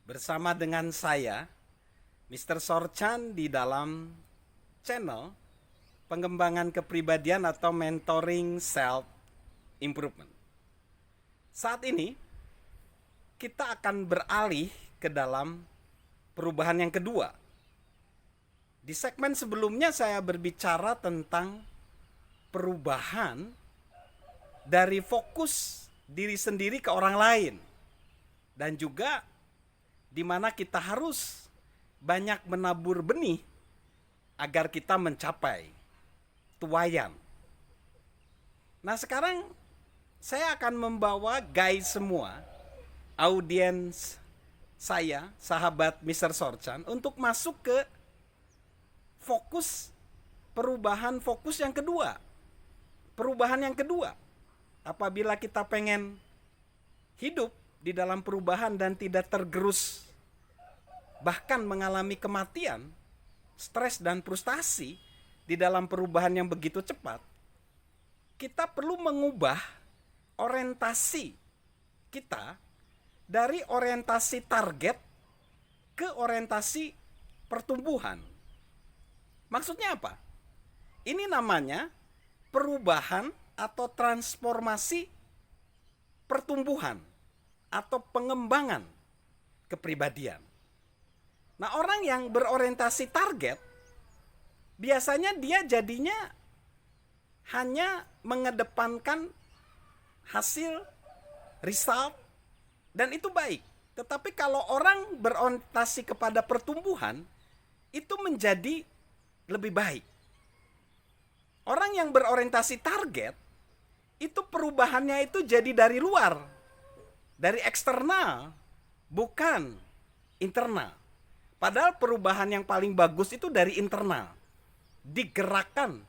Bersama dengan saya, Mr. Sorchan di dalam channel pengembangan kepribadian atau mentoring self improvement. Saat ini kita akan beralih ke dalam perubahan yang kedua. Di segmen sebelumnya saya berbicara tentang perubahan dari fokus diri sendiri ke orang lain, dan juga di mana kita harus banyak menabur benih agar kita mencapai tuaian. Nah, sekarang saya akan membawa guys semua, audiens saya, sahabat Mr. Sorchan, untuk masuk ke fokus yang kedua. Perubahan yang kedua. Apabila kita pengen hidup di dalam perubahan dan tidak tergerus, bahkan mengalami kematian, stres dan frustasi di dalam perubahan yang begitu cepat, kita perlu mengubah orientasi kita dari orientasi target ke orientasi pertumbuhan. Maksudnya apa? Ini namanya perubahan atau transformasi pertumbuhan atau pengembangan kepribadian. Nah, orang yang berorientasi target biasanya dia jadinya hanya mengedepankan hasil, result, dan itu baik. Tetapi kalau orang berorientasi kepada pertumbuhan, itu menjadi lebih baik. Orang yang berorientasi target, itu perubahannya itu jadi dari luar, dari eksternal, bukan internal. Padahal perubahan yang paling bagus itu dari internal, digerakkan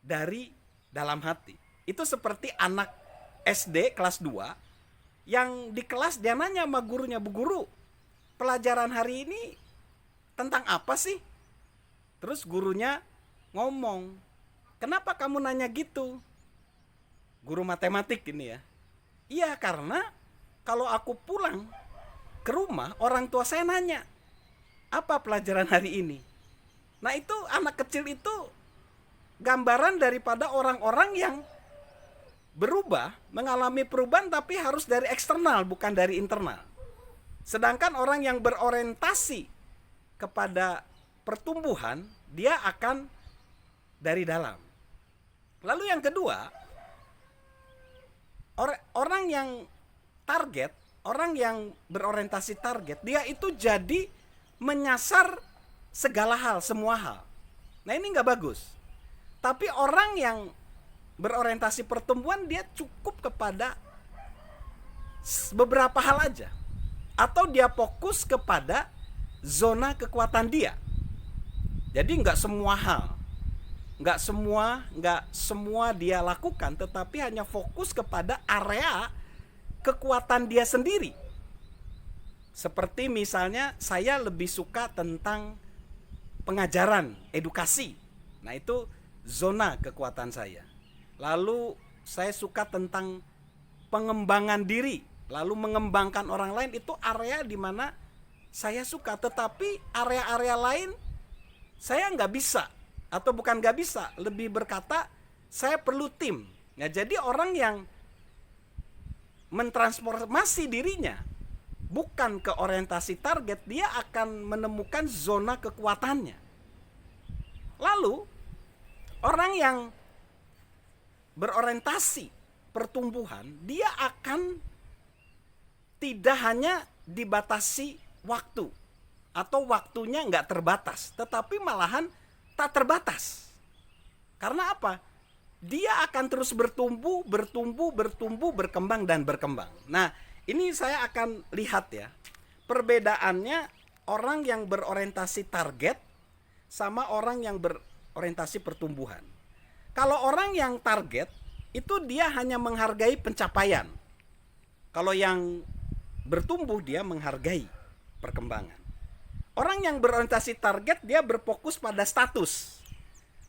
dari dalam hati. Itu seperti anak SD kelas 2 yang di kelas dia nanya sama gurunya, "Bu guru, pelajaran hari ini tentang apa sih?" Terus gurunya ngomong, "Kenapa kamu nanya gitu?" Guru matematik ini ya. "Iya, karena kalau aku pulang ke rumah, orang tua saya nanya, 'Apa pelajaran hari ini?'" Nah, itu anak kecil itu gambaran daripada orang-orang yang berubah, mengalami perubahan tapi harus dari eksternal bukan dari internal. Sedangkan orang yang berorientasi kepada pertumbuhan, dia akan dari dalam. Lalu yang kedua, orang yang target, orang yang berorientasi target, dia itu jadi menyasar segala hal, semua hal. Nah, ini nggak bagus. Tapi orang yang berorientasi pertumbuhan, dia cukup kepada beberapa hal aja. Atau dia fokus kepada zona kekuatan dia. Jadi nggak semua hal, nggak semua dia lakukan, tetapi hanya fokus kepada area kekuatan dia sendiri. Seperti misalnya saya lebih suka tentang pengajaran, edukasi. Nah, itu zona kekuatan saya. Lalu saya suka tentang pengembangan diri, lalu mengembangkan orang lain, itu area di mana saya suka. Tetapi area-area lain saya nggak bisa, atau bukan nggak bisa, lebih berkata saya perlu tim. Nah, jadi orang yang mentransformasi dirinya bukan ke orientasi target, dia akan menemukan zona kekuatannya. Lalu orang yang berorientasi pertumbuhan, dia akan tidak hanya dibatasi waktu, atau waktunya nggak terbatas, tetapi malahan tak terbatas. Karena apa? Dia akan terus bertumbuh, berkembang dan berkembang. Nah, ini saya akan lihat ya, perbedaannya orang yang berorientasi target sama orang yang berorientasi pertumbuhan. Kalau orang yang target, itu dia hanya menghargai pencapaian. Kalau yang bertumbuh, dia menghargai perkembangan. Orang yang berorientasi target, dia berfokus pada status.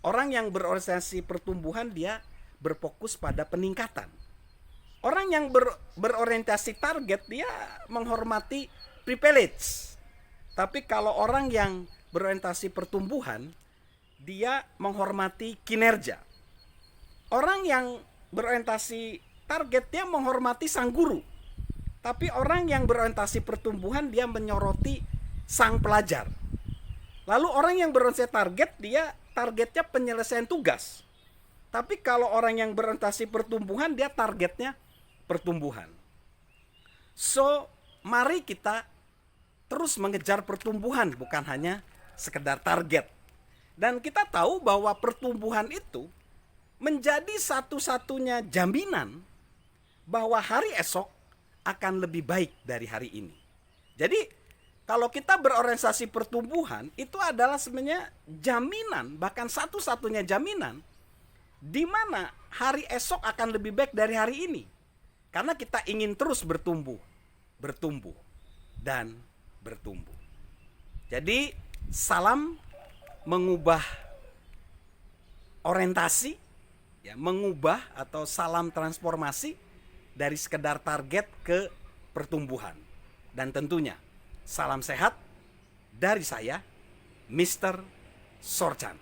Orang yang berorientasi pertumbuhan, dia berfokus pada peningkatan. Orang yang berorientasi target, dia menghormati privilege. Tapi kalau orang yang berorientasi pertumbuhan, dia menghormati kinerja. Orang yang berorientasi target, dia menghormati sang guru. Tapi orang yang berorientasi pertumbuhan, dia menyoroti sang pelajar. Lalu orang yang berorientasi target, dia targetnya penyelesaian tugas. Tapi kalau orang yang berorientasi pertumbuhan, dia targetnya pertumbuhan. So, mari kita terus mengejar pertumbuhan, bukan hanya sekedar target. Dan kita tahu bahwa pertumbuhan itu menjadi satu-satunya jaminan bahwa hari esok akan lebih baik dari hari ini. Jadi kalau kita berorientasi pertumbuhan, itu adalah sebenarnya jaminan, bahkan satu-satunya jaminan di mana hari esok akan lebih baik dari hari ini. Karena kita ingin terus bertumbuh, dan bertumbuh. Jadi salam mengubah orientasi, ya, mengubah atau salam transformasi dari sekedar target ke pertumbuhan. Dan tentunya salam sehat dari saya, Mr. Sorchan.